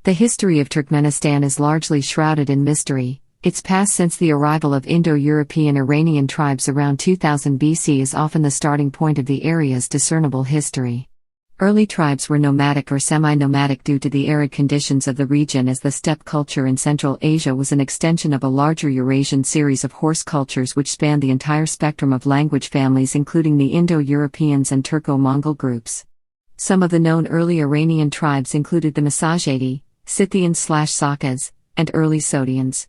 The history of Turkmenistan is largely shrouded in mystery. Its past since the arrival of Indo-European Iranian tribes around 2000 BC is often the starting point of the area's discernible history. Early tribes were nomadic or semi-nomadic due to the arid conditions of the region, as the steppe culture in Central Asia was an extension of a larger Eurasian series of horse cultures which spanned the entire spectrum of language families, including the Indo-Europeans and Turko-Mongol groups. Some of the known early Iranian tribes included the Massagatae, Scythians/Sakas, and early Soghdians.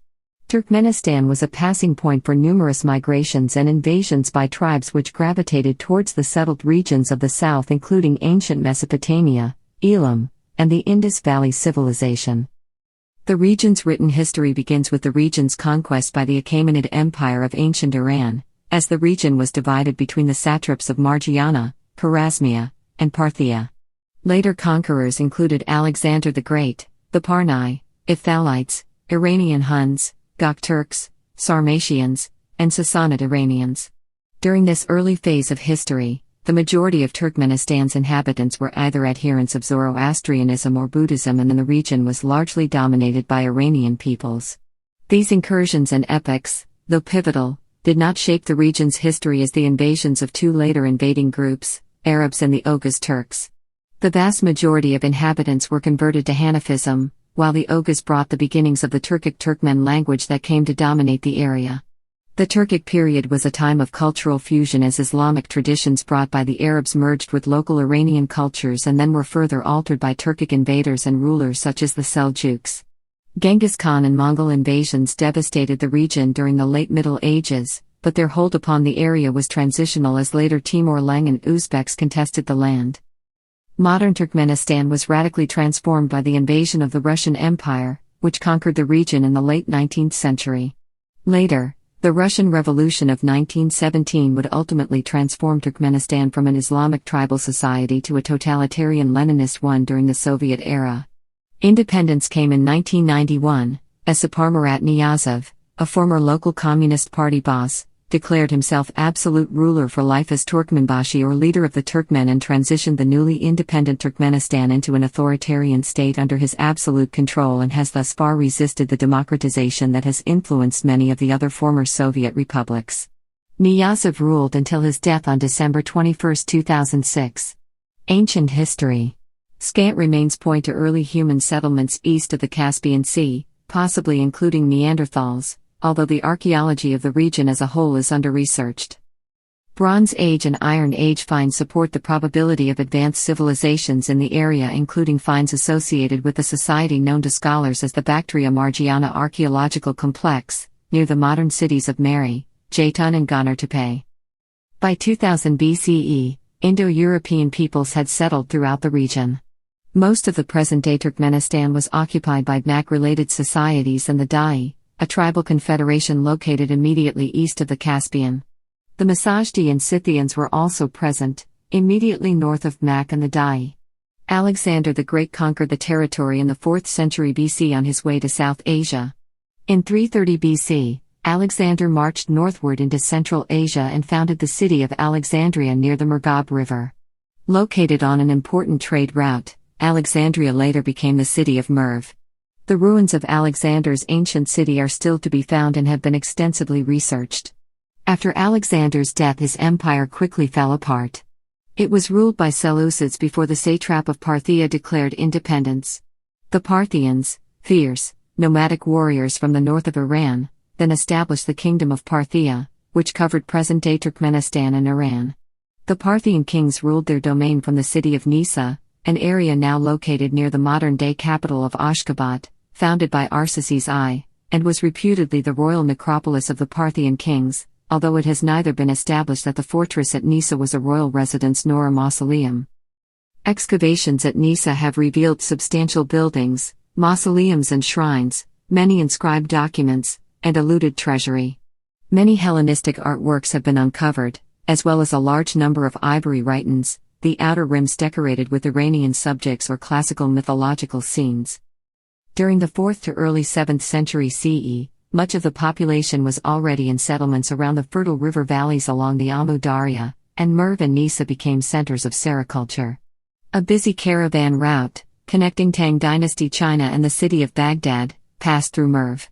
Turkmenistan was a passing point for numerous migrations and invasions by tribes which gravitated towards the settled regions of the south, including ancient Mesopotamia, Elam, and the Indus Valley Civilization. The region's written history begins with the region's conquest by the Achaemenid Empire of ancient Iran, as the region was divided between the satraps of Margiana, Khwarezmia, and Parthia. Later conquerors included Alexander the Great, the Parnai, Ithalites, Iranian Huns, Gokturks, Sarmatians, and Sassanid Iranians. During this early phase of history, the majority of Turkmenistan's inhabitants were either adherents of Zoroastrianism or Buddhism, and then the region was largely dominated by Iranian peoples. These incursions and epochs, though pivotal, did not shape the region's history as the invasions of two later invading groups, Arabs and the Oghuz Turks. The vast majority of inhabitants were converted to Hanafism, while the Oghuz brought the beginnings of the Turkic Turkmen language that came to dominate the area. The Turkic period was a time of cultural fusion, as Islamic traditions brought by the Arabs merged with local Iranian cultures and then were further altered by Turkic invaders and rulers such as the Seljuks. Genghis Khan and Mongol invasions devastated the region during the late Middle Ages, but their hold upon the area was transitional as later Timur-Leng and Uzbeks contested the land. Modern Turkmenistan was radically transformed by the invasion of the Russian Empire, which conquered the region in the late 19th century. Later, the Russian Revolution of 1917 would ultimately transform Turkmenistan from an Islamic tribal society to a totalitarian Leninist one during the Soviet era. Independence came in 1991, as Post-Niyazov, a former local Communist Party boss, declared himself absolute ruler for life as Turkmenbashi, or leader of the Turkmen, and transitioned the newly independent Turkmenistan into an authoritarian state under his absolute control, and has thus far resisted the democratization that has influenced many of the other former Soviet republics. Niyazov ruled until his death on December 21, 2006. Ancient history. Scant remains point to early human settlements east of the Caspian Sea, possibly including Neanderthals, although the archaeology of the region as a whole is under-researched. Bronze Age and Iron Age finds support the probability of advanced civilizations in the area, including finds associated with the society known to scholars as the Bactria Margiana archaeological complex, near the modern cities of Mary, Jeytun and Gonartepe. By 2000 BCE, Indo-European peoples had settled throughout the region. Most of the present-day Turkmenistan was occupied by Mak-related societies and the Dai, a tribal confederation located immediately east of the Caspian. The Massagatae and Scythians were also present, immediately north of Mak and the Dai. Alexander the Great conquered the territory in the 4th century BC on his way to South Asia. In 330 BC, Alexander marched northward into Central Asia and founded the city of Alexandria near the Murghab River. Located on an important trade route, Alexandria later became the city of Merv. The ruins of Alexander's ancient city are still to be found and have been extensively researched. After Alexander's death, his empire quickly fell apart. It was ruled by Seleucids before the satrap of Parthia declared independence. The Parthians, fierce, nomadic warriors from the north of Iran, then established the kingdom of Parthia, which covered present-day Turkmenistan and Iran. The Parthian kings ruled their domain from the city of Nisa, an area now located near the modern-day capital of Ashgabat, founded by Arsaces I, and was reputedly the royal necropolis of the Parthian kings, although it has neither been established that the fortress at Nisa was a royal residence nor a mausoleum. Excavations at Nisa have revealed substantial buildings, mausoleums and shrines, many inscribed documents, and a looted treasury. Many Hellenistic artworks have been uncovered, as well as a large number of ivory rhytons, the outer rims decorated with Iranian subjects or classical mythological scenes. During the 4th to early 7th century CE, much of the population was already in settlements around the fertile river valleys along the Amu Darya, and Merv and Nisa became centers of sericulture. A busy caravan route, connecting Tang dynasty China and the city of Baghdad, passed through Merv.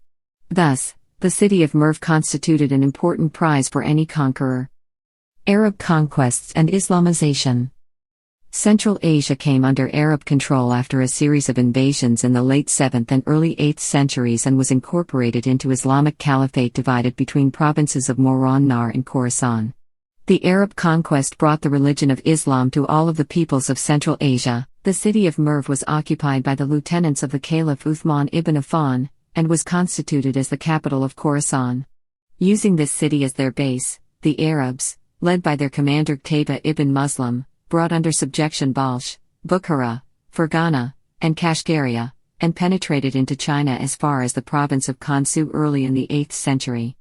Thus, the city of Merv constituted an important prize for any conqueror. Arab conquests and Islamization. Central Asia came under Arab control after a series of invasions in the late 7th and early 8th centuries and was incorporated into Islamic Caliphate divided between provinces of Mawar and Khorasan. The Arab conquest brought the religion of Islam to all of the peoples of Central Asia. The city of Merv was occupied by the lieutenants of the Caliph Uthman ibn Affan, and was constituted as the capital of Khorasan. Using this city as their base, the Arabs, led by their commander Qutayba ibn Muslim, brought under subjection Balkh, Bukhara, Fergana, and Kashgaria, and penetrated into China as far as the province of Kansu early in the 8th century.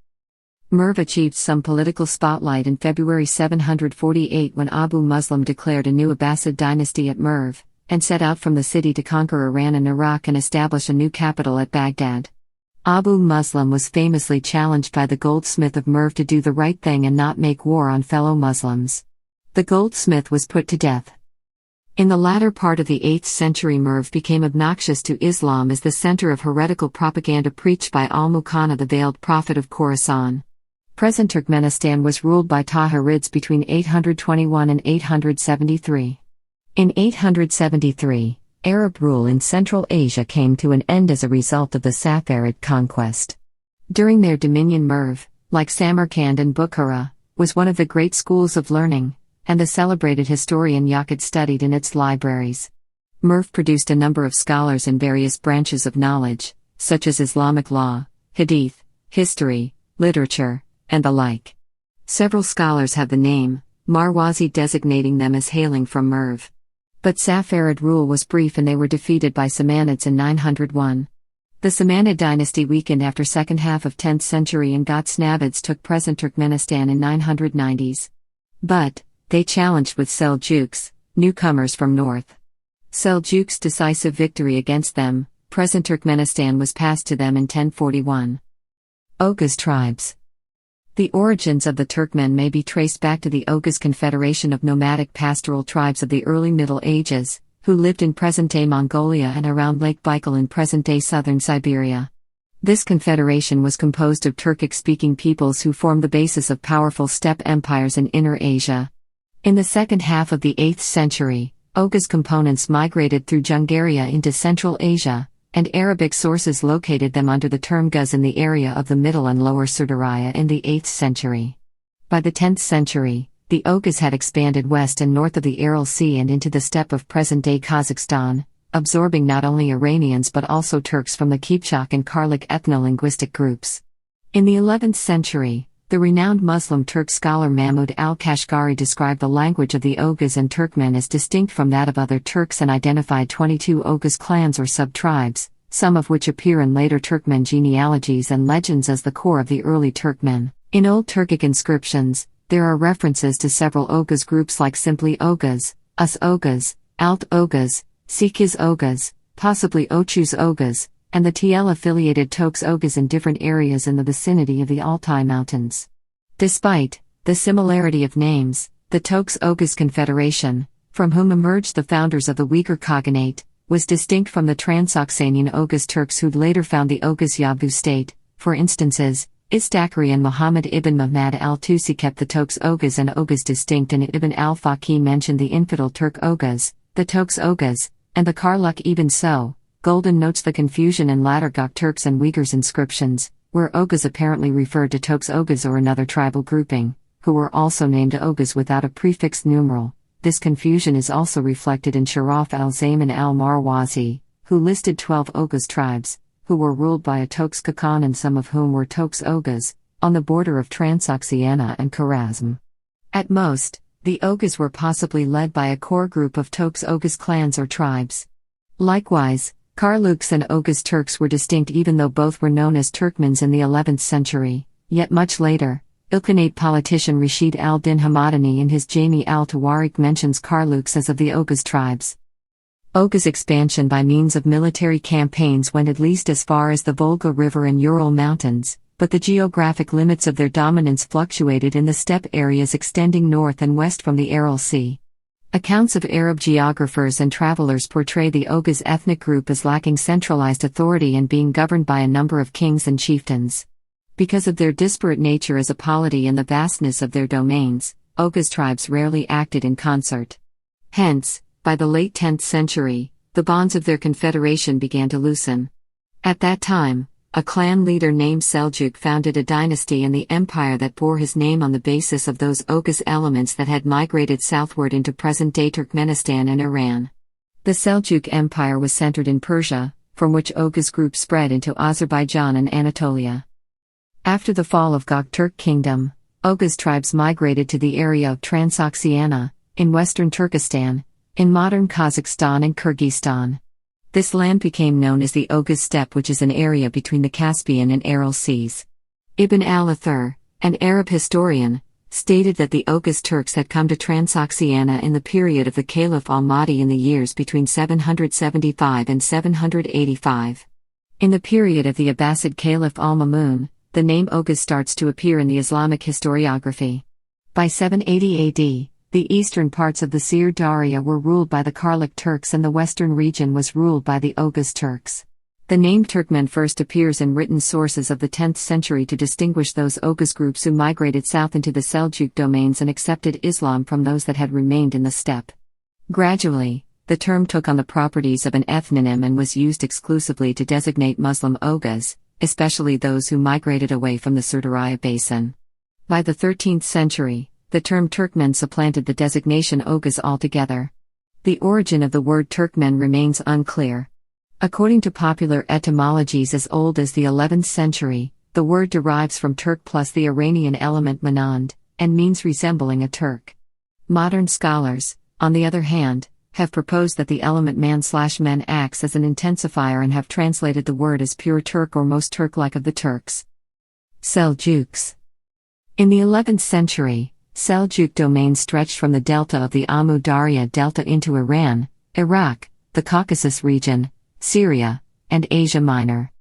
Merv achieved some political spotlight in February 748 when Abu Muslim declared a new Abbasid dynasty at Merv, and set out from the city to conquer Iran and Iraq and establish a new capital at Baghdad. Abu Muslim was famously challenged by the goldsmith of Merv to do the right thing and not make war on fellow Muslims. The goldsmith was put to death. In the latter part of the 8th century, Merv became obnoxious to Islam as the center of heretical propaganda preached by al-Muqanna, the veiled prophet of Khorasan. Present Turkmenistan was ruled by Tahirids between 821 and 873. In 873, Arab rule in Central Asia came to an end as a result of the Safarid conquest. During their dominion, Merv, like Samarkand and Bukhara, was one of the great schools of learning, and the celebrated historian Yaqut studied in its libraries. Merv produced a number of scholars in various branches of knowledge, such as Islamic law, hadith, history, literature, and the like. Several scholars have the name Marwazi designating them as hailing from Merv. But Safarid rule was brief and they were defeated by Samanids in 901. The Samanid dynasty weakened after second half of 10th century and Ghaznavids took present Turkmenistan in 990s. But they challenged with Seljuks, newcomers from north. Seljuks' decisive victory against them, present Turkmenistan was passed to them in 1041. Oghuz tribes. The origins of the Turkmen may be traced back to the Oghuz confederation of nomadic pastoral tribes of the early Middle Ages, who lived in present-day Mongolia and around Lake Baikal in present-day southern Siberia. This confederation was composed of Turkic-speaking peoples who formed the basis of powerful steppe empires in Inner Asia. In the second half of the 8th century, Oghuz components migrated through Jungaria into Central Asia, and Arabic sources located them under the term Guz in the area of the Middle and Lower Surdarya in the 8th century. By the 10th century, the Oghuz had expanded west and north of the Aral Sea and into the steppe of present-day Kazakhstan, absorbing not only Iranians but also Turks from the Kipchak and Karluk ethno-linguistic groups. In the 11th century, the renowned Muslim Turk scholar Mahmud al-Kashgari described the language of the Oghuz and Turkmen as distinct from that of other Turks and identified 22 Oghuz clans or sub-tribes, some of which appear in later Turkmen genealogies and legends as the core of the early Turkmen. In Old Turkic inscriptions, there are references to several Oghuz groups like simply Oghuz, Us Oghuz, Alt Oghuz, Sikiz Oghuz, possibly Ochuz Oghuz, and the TL-affiliated Toks Oghuz in different areas in the vicinity of the Altai Mountains. Despite the similarity of names, the Toks Oghuz Confederation, from whom emerged the founders of the Uyghur Khaganate, was distinct from the Transoxanian Oghuz Turks who'd later found the Oghuz Yabu state. For instances, Istakari and Muhammad ibn Mahmad al-Tusi kept the Toks Oghuz and Oghuz distinct, and Ibn al-Faqih mentioned the infidel Turk Oghuz, the Toks Oghuz, and the Karluk even so. Golden notes the confusion in latter Gok Turks and Uyghurs inscriptions, where Oghuz apparently referred to Toks Oghuz or another tribal grouping, who were also named Oghuz without a prefixed numeral. This confusion is also reflected in Sharaf al-Zaman al-Marwazi, who listed 12 Oghuz tribes, who were ruled by a Toks Khakan and some of whom were Toks Oghuz, on the border of Transoxiana and Kharazm. At most, the Oghuz were possibly led by a core group of Toks Oghuz clans or tribes. Likewise, Karluks and Oghuz Turks were distinct even though both were known as Turkmens in the 11th century, yet much later, Ilkhanate politician Rashid al-Din Hamadani in his Jami al-Tawarik mentions Karluks as of the Oghuz tribes. Oghuz expansion by means of military campaigns went at least as far as the Volga River and Ural Mountains, but the geographic limits of their dominance fluctuated in the steppe areas extending north and west from the Aral Sea. Accounts of Arab geographers and travelers portray the Oghuz ethnic group as lacking centralized authority and being governed by a number of kings and chieftains. Because of their disparate nature as a polity and the vastness of their domains, Oghuz tribes rarely acted in concert. Hence, by the late 10th century, the bonds of their confederation began to loosen. At that time, a clan leader named Seljuk founded a dynasty in the empire that bore his name on the basis of those Oghuz elements that had migrated southward into present-day Turkmenistan and Iran. The Seljuk Empire was centered in Persia, from which Oghuz groups spread into Azerbaijan and Anatolia. After the fall of Gokturk Kingdom, Oghuz tribes migrated to the area of Transoxiana, in western Turkestan, in modern Kazakhstan and Kyrgyzstan. This land became known as the Oghuz steppe, which is an area between the Caspian and Aral seas. Ibn al-Athir, an Arab historian, stated that the Oghuz Turks had come to Transoxiana in the period of the Caliph al-Mahdi in the years between 775 and 785. In the period of the Abbasid Caliph al-Mamun, the name Oghuz starts to appear in the Islamic historiography. By 780 AD, the eastern parts of the Sir Daria were ruled by the Karluk Turks and the western region was ruled by the Oghuz Turks. The name Turkmen first appears in written sources of the 10th century to distinguish those Oghuz groups who migrated south into the Seljuk domains and accepted Islam from those that had remained in the steppe. Gradually, the term took on the properties of an ethnonym and was used exclusively to designate Muslim Oghuz, especially those who migrated away from the Surdarya basin. By the 13th century, the term Turkmen supplanted the designation Oghuz altogether. The origin of the word Turkmen remains unclear. According to popular etymologies as old as the 11th century, the word derives from Turk plus the Iranian element manand, and means resembling a Turk. Modern scholars, on the other hand, have proposed that the element man/men acts as an intensifier and have translated the word as pure Turk or most Turk-like of the Turks. Seljuks. In the 11th century, Seljuk domains stretched from the delta of the Amu Darya Delta into Iran, Iraq, the Caucasus region, Syria, and Asia Minor.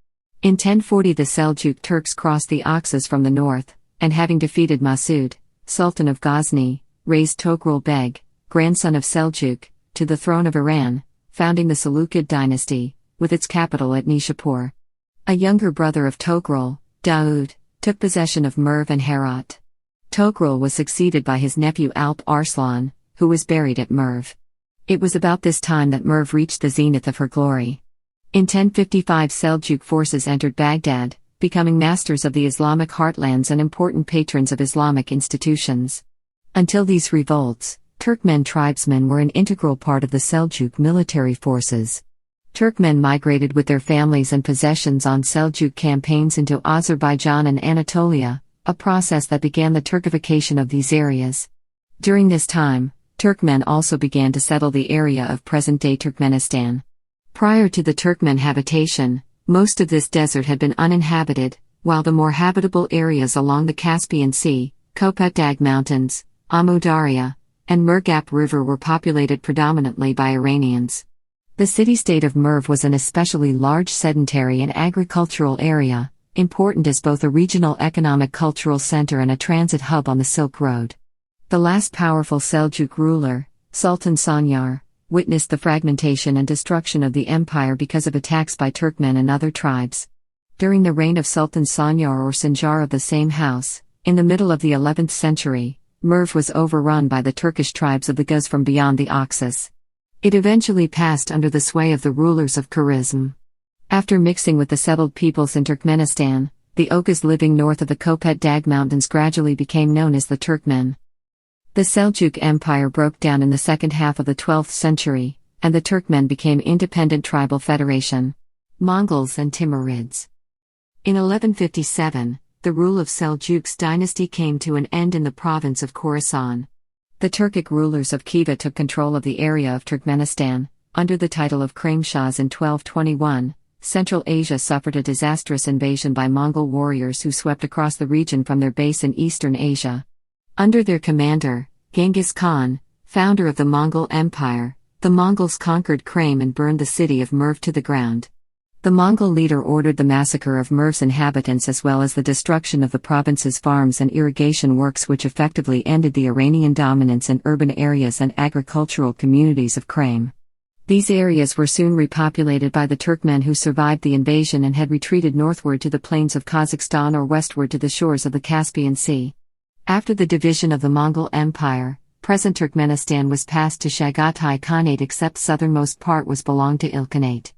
In 1040 the Seljuk Turks crossed the Oxus from the north, and having defeated Masud, Sultan of Ghazni, raised Togrul Beg, grandson of Seljuk, to the throne of Iran, founding the Seleucid dynasty, with its capital at Nishapur. A younger brother of Togrul, Daud, took possession of Merv and Herat. Togrul was succeeded by his nephew Alp Arslan, who was buried at Merv. It was about this time that Merv reached the zenith of her glory. In 1055 Seljuk forces entered Baghdad, becoming masters of the Islamic heartlands and important patrons of Islamic institutions. Until these revolts, Turkmen tribesmen were an integral part of the Seljuk military forces. Turkmen migrated with their families and possessions on Seljuk campaigns into Azerbaijan and Anatolia, a process that began the Turkification of these areas. During this time, Turkmen also began to settle the area of present-day Turkmenistan. Prior to the Turkmen habitation, most of this desert had been uninhabited, while the more habitable areas along the Caspian Sea, Kopet Dag Mountains, Amu Darya, and Murgap River were populated predominantly by Iranians. The city-state of Merv was an especially large sedentary and agricultural area, important as both a regional economic cultural center and a transit hub on the Silk Road. The last powerful Seljuk ruler, Sultan Sanyar, witnessed the fragmentation and destruction of the empire because of attacks by Turkmen and other tribes. During the reign of Sultan Sanyar or Sanjar of the same house, in the middle of the 11th century, Merv was overrun by the Turkish tribes of the Guz from beyond the Oxus. It eventually passed under the sway of the rulers of Khwarezm. After mixing with the settled peoples in Turkmenistan, the Oghuz living north of the Kopet Dag Mountains gradually became known as the Turkmen. The Seljuk Empire broke down in the second half of the 12th century, and the Turkmen became independent tribal federation. Mongols and Timurids. In 1157, the rule of Seljuk's dynasty came to an end in the province of Khorasan. The Turkic rulers of Khiva took control of the area of Turkmenistan, under the title of Kramshahs in 1221. Central Asia suffered a disastrous invasion by Mongol warriors who swept across the region from their base in eastern Asia. Under their commander, Genghis Khan, founder of the Mongol Empire, the Mongols conquered Kram and burned the city of Merv to the ground. The Mongol leader ordered the massacre of Merv's inhabitants as well as the destruction of the province's farms and irrigation works, which effectively ended the Iranian dominance in urban areas and agricultural communities of Krym. These areas were soon repopulated by the Turkmen, who survived the invasion and had retreated northward to the plains of Kazakhstan or westward to the shores of the Caspian Sea. After the division of the Mongol Empire, present Turkmenistan was passed to Massagatae Khanate, except southernmost part was belonged to Ilkhanate.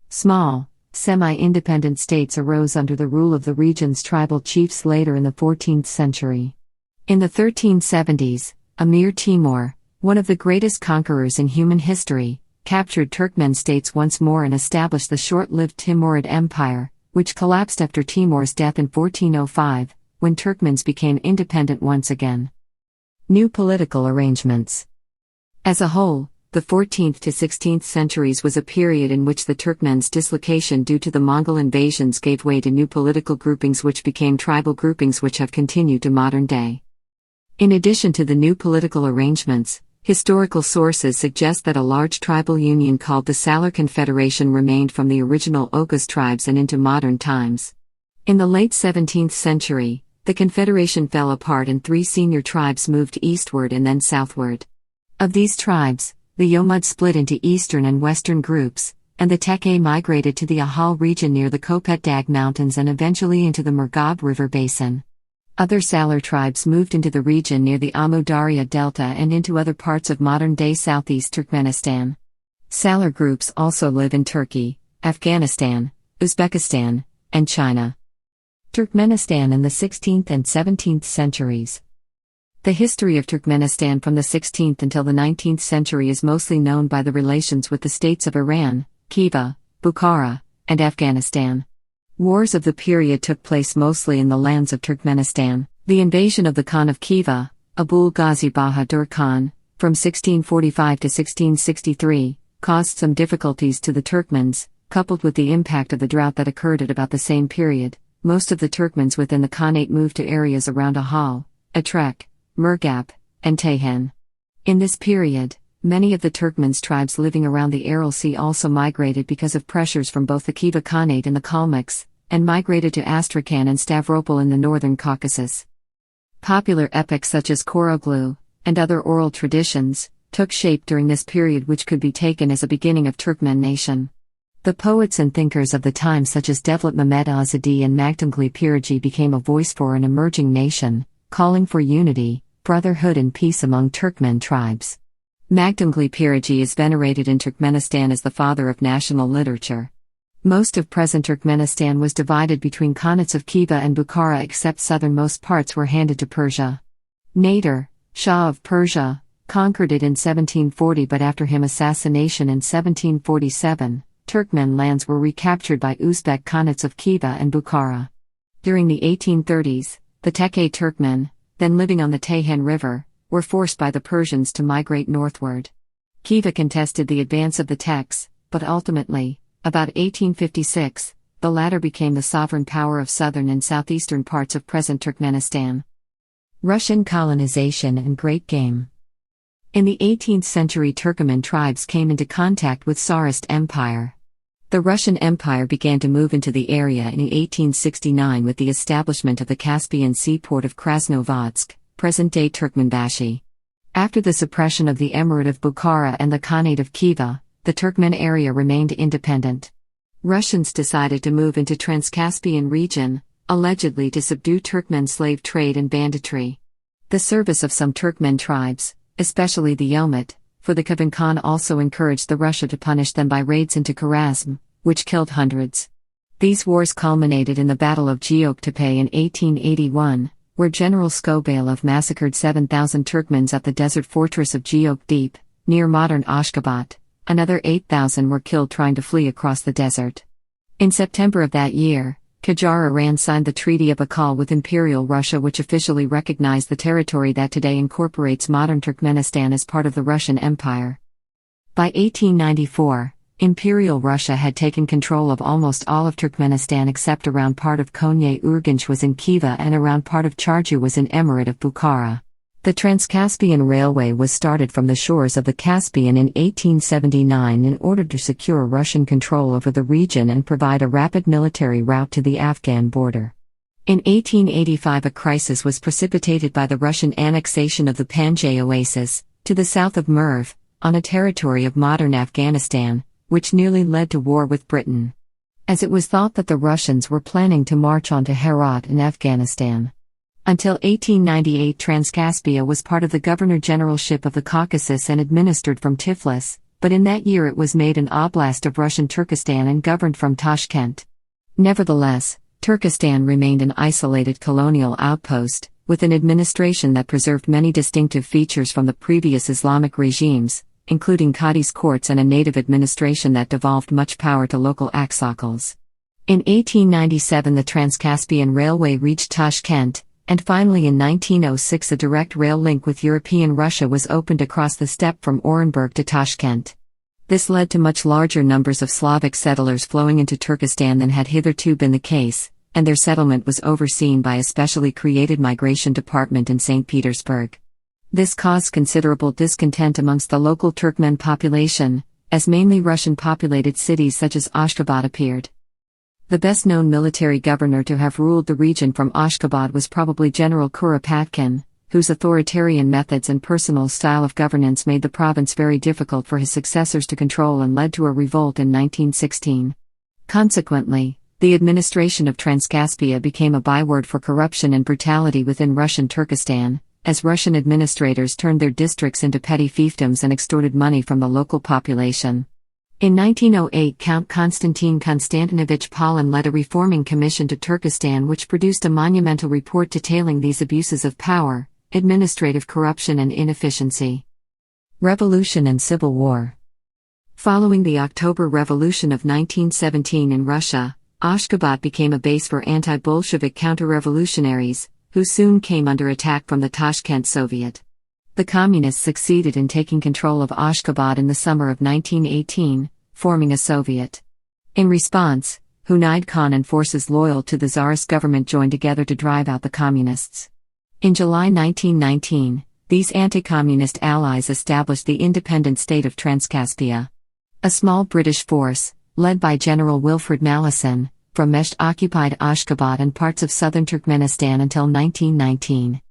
Small, semi-independent states arose under the rule of the region's tribal chiefs later in the 14th century. In the 1370s, Emir Timur, one of the greatest conquerors in human history, captured Turkmen states once more and established the short-lived Timurid Empire, which collapsed after Timur's death in 1405, when Turkmens became independent once again. New political arrangements. As a whole, the 14th to 16th centuries was a period in which the Turkmens' dislocation due to the Mongol invasions gave way to new political groupings, which became tribal groupings, which have continued to modern day. In addition to the new political arrangements, historical sources suggest that a large tribal union called the Salar Confederation remained from the original Oghuz tribes and into modern times. In the late 17th century, the confederation fell apart and three senior tribes moved eastward and then southward. Of these tribes, the Yomud split into eastern and western groups, and the Tekke migrated to the Ahal region near the Kopet Dag Mountains and eventually into the Murghab River basin. Other Salar tribes moved into the region near the Amu Darya Delta and into other parts of modern-day southeast Turkmenistan. Salar groups also live in Turkey, Afghanistan, Uzbekistan, and China. Turkmenistan in the 16th and 17th centuries. The history of Turkmenistan from the 16th until the 19th century is mostly known by the relations with the states of Iran, Khiva, Bukhara, and Afghanistan. Wars of the period took place mostly in the lands of Turkmenistan. The invasion of the Khan of Khiva, Abul Ghazi Bahadur Khan, from 1645 to 1663, caused some difficulties to the Turkmens, coupled with the impact of the drought that occurred at about the same period. Most of the Turkmens within the Khanate moved to areas around Ahal, Atrek, Murghab, and Tayhan. In this period, many of the Turkmens tribes living around the Aral Sea also migrated because of pressures from both the Khiva Khanate and the Kalmyks, and migrated to Astrakhan and Stavropol in the northern Caucasus. Popular epics such as Koroglu, and other oral traditions, took shape during this period, which could be taken as a beginning of Turkmen nation. The poets and thinkers of the time such as Devlet Mehmed Azadi and Magdumgli Pirigi became a voice for an emerging nation, calling for unity, brotherhood and peace among Turkmen tribes. Magdumgli Pirigi is venerated in Turkmenistan as the father of national literature. Most of present Turkmenistan was divided between Khanates of Khiva and Bukhara, except southernmost parts were handed to Persia. Nader, Shah of Persia, conquered it in 1740, but after his assassination in 1747, Turkmen lands were recaptured by Uzbek Khanates of Khiva and Bukhara. During the 1830s, the Tekke Turkmen, then living on the Tayhan River, were forced by the Persians to migrate northward. Khiva contested the advance of the Teks, but ultimately, about 1856, the latter became the sovereign power of southern and southeastern parts of present Turkmenistan. Russian colonization and Great Game. In the 18th century, Turkoman tribes came into contact with Tsarist Empire. The Russian Empire began to move into the area in 1869 with the establishment of the Caspian seaport of Krasnovodsk, present-day Turkmenbashi. After the suppression of the Emirate of Bukhara and the Khanate of Khiva, the Turkmen area remained independent. Russians decided to move into Transcaspian region, allegedly to subdue Turkmen slave trade and banditry. The service of some Turkmen tribes, especially the Yomut, for the Khavan Khan, also encouraged the Russia to punish them by raids into Kharazm, which killed hundreds. These wars culminated in the Battle of Gyeoktepe in 1881, where General Skobelov massacred 7,000 Turkmens at the desert fortress of Gyeokdeep, near modern Ashgabat. Another 8,000 were killed trying to flee across the desert. In September of that year, Qajar Iran signed the Treaty of Akal with Imperial Russia, which officially recognized the territory that today incorporates modern Turkmenistan as part of the Russian Empire. By 1894, Imperial Russia had taken control of almost all of Turkmenistan except around part of Konya Urganch was in Khiva and around part of Charju was in Emirate of Bukhara. The Trans-Caspian Railway was started from the shores of the Caspian in 1879 in order to secure Russian control over the region and provide a rapid military route to the Afghan border. In 1885 a crisis was precipitated by the Russian annexation of the Panjshir Oasis, to the south of Merv, on a territory of modern Afghanistan, which nearly led to war with Britain, as it was thought that the Russians were planning to march on to Herat in Afghanistan. Until 1898 Transcaspia was part of the Governor-Generalship of the Caucasus and administered from Tiflis, but in that year it was made an oblast of Russian Turkestan and governed from Tashkent. Nevertheless, Turkestan remained an isolated colonial outpost, with an administration that preserved many distinctive features from the previous Islamic regimes, including Qadi's courts and a native administration that devolved much power to local axakals. In 1897 the Trans-Caspian Railway reached Tashkent, and finally in 1906 a direct rail link with European Russia was opened across the steppe from Orenburg to Tashkent. This led to much larger numbers of Slavic settlers flowing into Turkestan than had hitherto been the case, and their settlement was overseen by a specially created migration department in St. Petersburg. This caused considerable discontent amongst the local Turkmen population, as mainly Russian-populated cities such as Ashgabat appeared. The best-known military governor to have ruled the region from Ashgabat was probably General Kuropatkin, whose authoritarian methods and personal style of governance made the province very difficult for his successors to control and led to a revolt in 1916. Consequently, the administration of Transcaspia became a byword for corruption and brutality within Russian Turkestan, as Russian administrators turned their districts into petty fiefdoms and extorted money from the local population. In 1908 Count Konstantin Konstantinovich Palin led a reforming commission to Turkestan which produced a monumental report detailing these abuses of power, administrative corruption and inefficiency. Revolution and Civil War. Following the October Revolution of 1917 in Russia, Ashgabat became a base for anti-Bolshevik counter-revolutionaries, who soon came under attack from the Tashkent Soviet. The Communists succeeded in taking control of Ashgabat in the summer of 1918, forming a Soviet. In response, Hunayd Khan and forces loyal to the Tsarist government joined together to drive out the Communists. In July 1919, these anti-communist allies established the independent state of Transcaspia. A small British force, led by General Wilfred Malleson, from Mesht occupied Ashgabat and parts of southern Turkmenistan until 1919.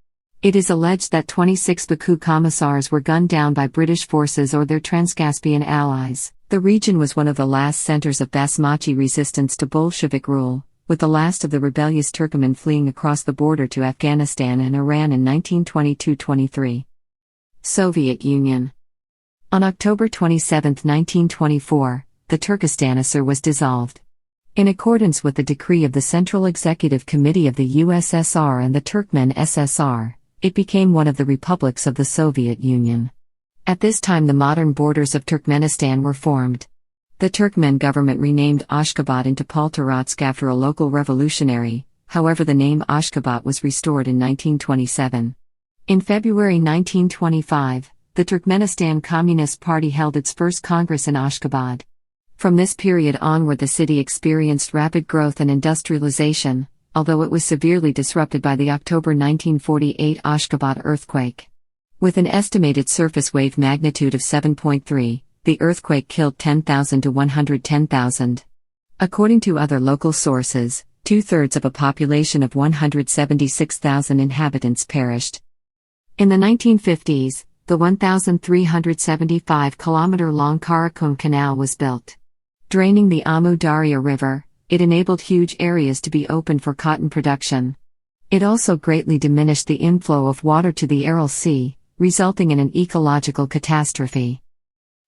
It is alleged that 26 Baku commissars were gunned down by British forces or their Transcaspian allies. The region was one of the last centers of Basmachi resistance to Bolshevik rule, with the last of the rebellious Turkomen fleeing across the border to Afghanistan and Iran in 1922-23. Soviet Union. On October 27, 1924, the Turkestan USSR was dissolved. In accordance with the decree of the Central Executive Committee of the USSR and the Turkmen SSR, it became one of the republics of the Soviet Union. At this time the modern borders of Turkmenistan were formed. The Turkmen government renamed Ashgabat into Paltaratsk after a local revolutionary, however the name Ashgabat was restored in 1927. In February 1925, the Turkmenistan Communist Party held its first congress in Ashgabat. From this period onward the city experienced rapid growth and industrialization, although it was severely disrupted by the October 1948 Ashgabat earthquake. With an estimated surface wave magnitude of 7.3, the earthquake killed 10,000 to 110,000. According to other local sources, two-thirds of a population of 176,000 inhabitants perished. In the 1950s, the 1,375-kilometer-long Karakum Canal was built. Draining the Amu Darya River, it enabled huge areas to be opened for cotton production. It also greatly diminished the inflow of water to the Aral Sea, resulting in an ecological catastrophe.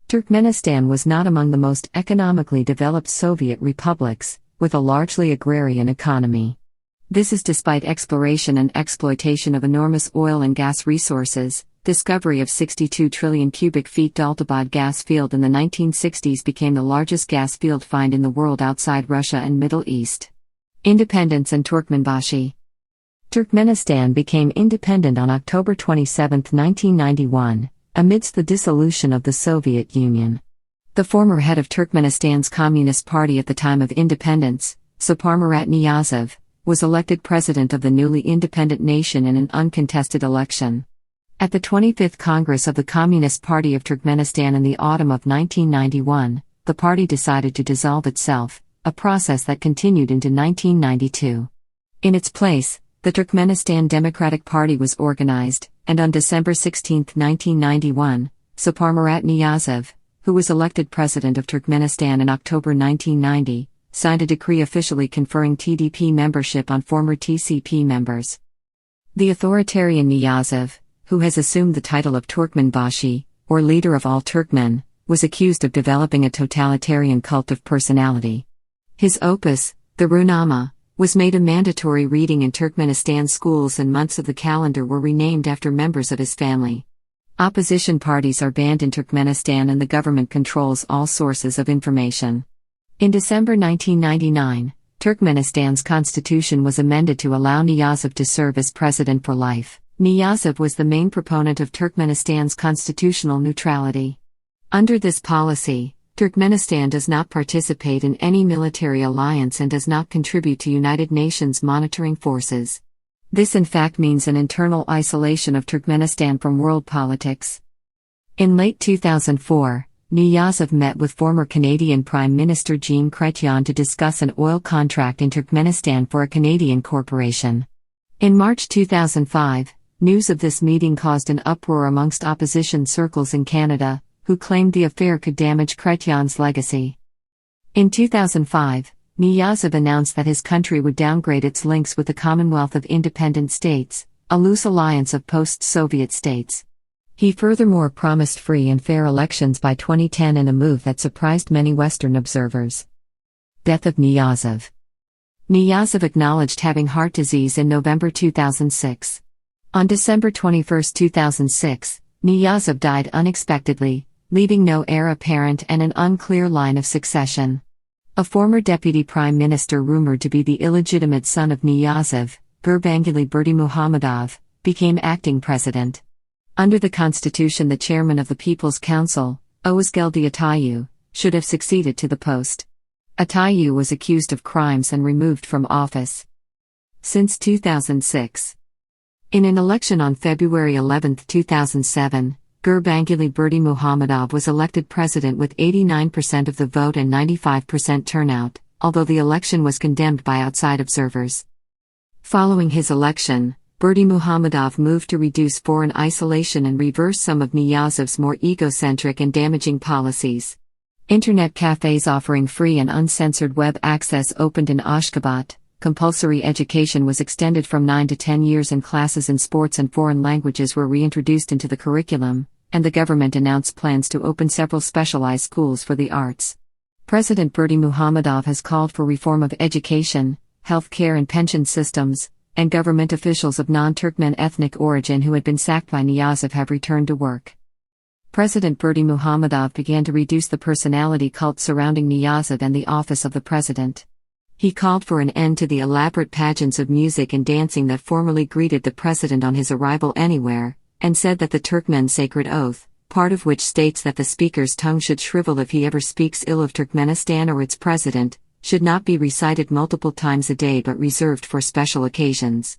Turkmenistan was not among the most economically developed Soviet republics, with a largely agrarian economy. This is despite exploration and exploitation of enormous oil and gas resources. Discovery of 62 trillion cubic feet Daltabad gas field in the 1960s became the largest gas field find in the world outside Russia and Middle East. Independence and Turkmenbashi. Turkmenistan became independent on October 27, 1991, amidst the dissolution of the Soviet Union. The former head of Turkmenistan's Communist Party at the time of independence, Saparmurat Niyazov, was elected president of the newly independent nation in an uncontested election. At the 25th Congress of the Communist Party of Turkmenistan in the autumn of 1991, the party decided to dissolve itself, a process that continued into 1992. In its place, the Turkmenistan Democratic Party was organized, and on December 16, 1991, Saparmurat Niyazov, who was elected president of Turkmenistan in October 1990, signed a decree officially conferring TDP membership on former TCP members. The authoritarian Niyazov, who has assumed the title of Turkmenbashi, or leader of all Turkmen, was accused of developing a totalitarian cult of personality. His opus, the Runama, was made a mandatory reading in Turkmenistan schools, and months of the calendar were renamed after members of his family. Opposition parties are banned in Turkmenistan, and the government controls all sources of information. In December 1999, Turkmenistan's constitution was amended to allow Niyazov to serve as president for life. Niyazov was the main proponent of Turkmenistan's constitutional neutrality. Under this policy, Turkmenistan does not participate in any military alliance and does not contribute to United Nations monitoring forces. This in fact means an internal isolation of Turkmenistan from world politics. In late 2004, Niyazov met with former Canadian Prime Minister Jean Chrétien to discuss an oil contract in Turkmenistan for a Canadian corporation. In March 2005, news of this meeting caused an uproar amongst opposition circles in Canada, who claimed the affair could damage Chrétien's legacy. In 2005, Niyazov announced that his country would downgrade its links with the Commonwealth of Independent States, a loose alliance of post-Soviet states. He furthermore promised free and fair elections by 2010 in a move that surprised many Western observers. Death of Niyazov. Niyazov acknowledged having heart disease in November 2006. On December 21, 2006, Niyazov died unexpectedly, leaving no heir apparent and an unclear line of succession. A former deputy prime minister rumored to be the illegitimate son of Niyazov, Gurbanguly Berdimuhamedov, became acting president. Under the constitution, the chairman of the People's Council, Oghuz Atayu, should have succeeded to the post. Atayu was accused of crimes and removed from office since 2006. In an election on February 11, 2007, Gurbanguly Berdimuhamedov was elected president with 89% of the vote and 95% turnout, although the election was condemned by outside observers. Following his election, Berdimuhamedov moved to reduce foreign isolation and reverse some of Niyazov's more egocentric and damaging policies. Internet cafes offering free and uncensored web access opened in Ashgabat. Compulsory education was extended from 9 to 10 years, and classes in sports and foreign languages were reintroduced into the curriculum, and the government announced plans to open several specialized schools for the arts. President Berdimuhamedov has called for reform of education, health care and pension systems, and government officials of non-Turkmen ethnic origin who had been sacked by Niyazov have returned to work. President Berdimuhamedov began to reduce the personality cult surrounding Niyazov and the office of the president. He called for an end to the elaborate pageants of music and dancing that formally greeted the president on his arrival anywhere, and said that the Turkmen sacred oath, part of which states that the speaker's tongue should shrivel if he ever speaks ill of Turkmenistan or its president, should not be recited multiple times a day but reserved for special occasions.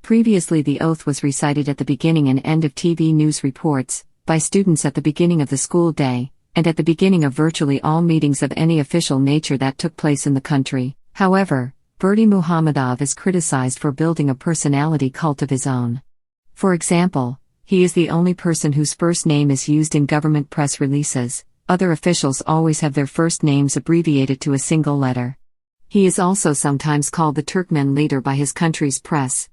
Previously, the oath was recited at the beginning and end of TV news reports, by students at the beginning of the school day, and at the beginning of virtually all meetings of any official nature that took place in the country. However, Berdimuhamedov is criticized for building a personality cult of his own. For example, he is the only person whose first name is used in government press releases. Other officials always have their first names abbreviated to a single letter. He is also sometimes called the Turkmen leader by his country's press.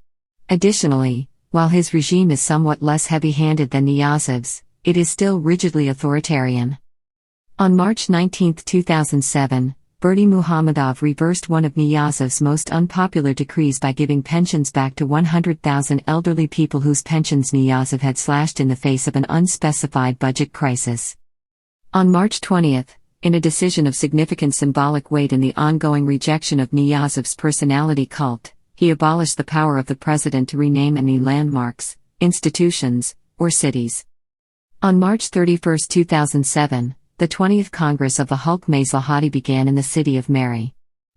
Additionally, while his regime is somewhat less heavy-handed than Niyazov's, it is still rigidly authoritarian. On March 19, 2007, Berdimuhamedov reversed one of Niyazov's most unpopular decrees by giving pensions back to 100,000 elderly people whose pensions Niyazov had slashed in the face of an unspecified budget crisis. On March 20, in a decision of significant symbolic weight in the ongoing rejection of Niyazov's personality cult, he abolished the power of the president to rename any landmarks, institutions, or cities. On March 31, 2007, the 20th Congress of the Halk Maslahati began in the city of Mary.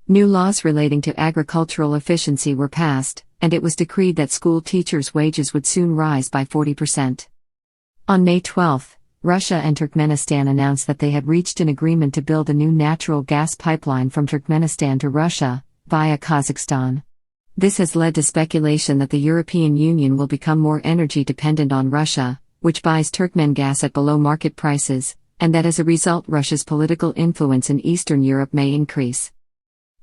New laws relating to agricultural efficiency were passed, and it was decreed that school teachers' wages would soon rise by 40%. On May 12, Russia and Turkmenistan announced that they had reached an agreement to build a new natural gas pipeline from Turkmenistan to Russia, via Kazakhstan. This has led to speculation that the European Union will become more energy dependent on Russia, which buys Turkmen gas at below market prices, and that as a result Russia's political influence in Eastern Europe may increase.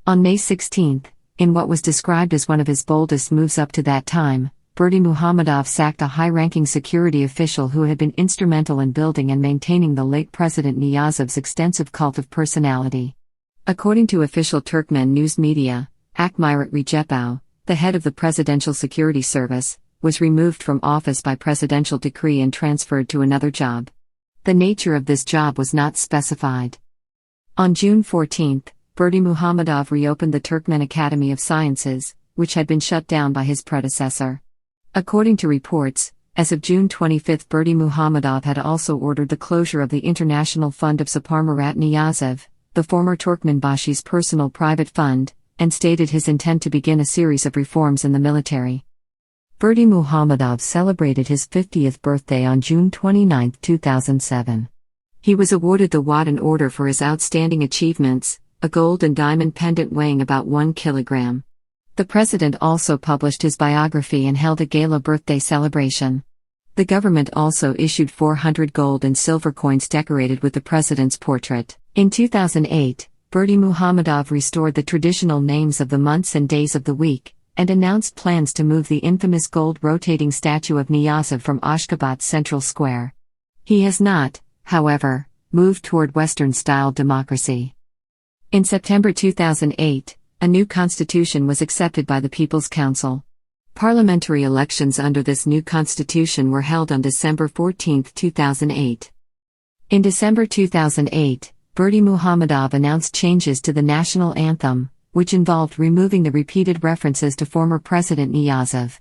On May 16, in what was described as one of his boldest moves up to that time, Berdimuhamedov sacked a high-ranking security official who had been instrumental in building and maintaining the late President Niyazov's extensive cult of personality. According to official Turkmen news media, Akmirat Recep, the head of the Presidential Security Service, was removed from office by presidential decree and transferred to another job. The nature of this job was not specified. On June 14, Berdimuhamedov reopened the Turkmen Academy of Sciences, which had been shut down by his predecessor. According to reports, as of June 25, Berdimuhamedov had also ordered the closure of the International Fund of Saparmurat Niyazov, the former Turkmenbashi's personal private fund, and stated his intent to begin a series of reforms in the military. Berdimuhamedov celebrated his 50th birthday on June 29, 2007. He was awarded the Watan Order for his outstanding achievements, a gold and diamond pendant weighing about 1 kilogram. The president also published his biography and held a gala birthday celebration. The government also issued 400 gold and silver coins decorated with the president's portrait. In 2008, Berdimuhamedov restored the traditional names of the months and days of the week, and announced plans to move the infamous gold rotating statue of Niyazov from Ashgabat's central square. He has not, however, moved toward Western-style democracy. In September 2008, a new constitution was accepted by the People's Council. Parliamentary elections under this new constitution were held on December 14, 2008. In December 2008, Berdimuhamedov announced changes to the national anthem, which involved removing the repeated references to former President Niyazov.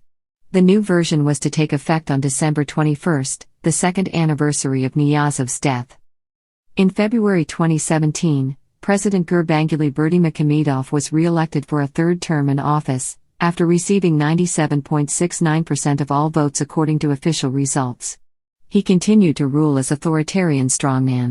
The new version was to take effect on December 21, the second anniversary of Niyazov's death. In February 2017, President Gurbanguly Berdimuhamedov was re-elected for a third term in office, after receiving 97.69% of all votes according to official results. He continued to rule as authoritarian strongman.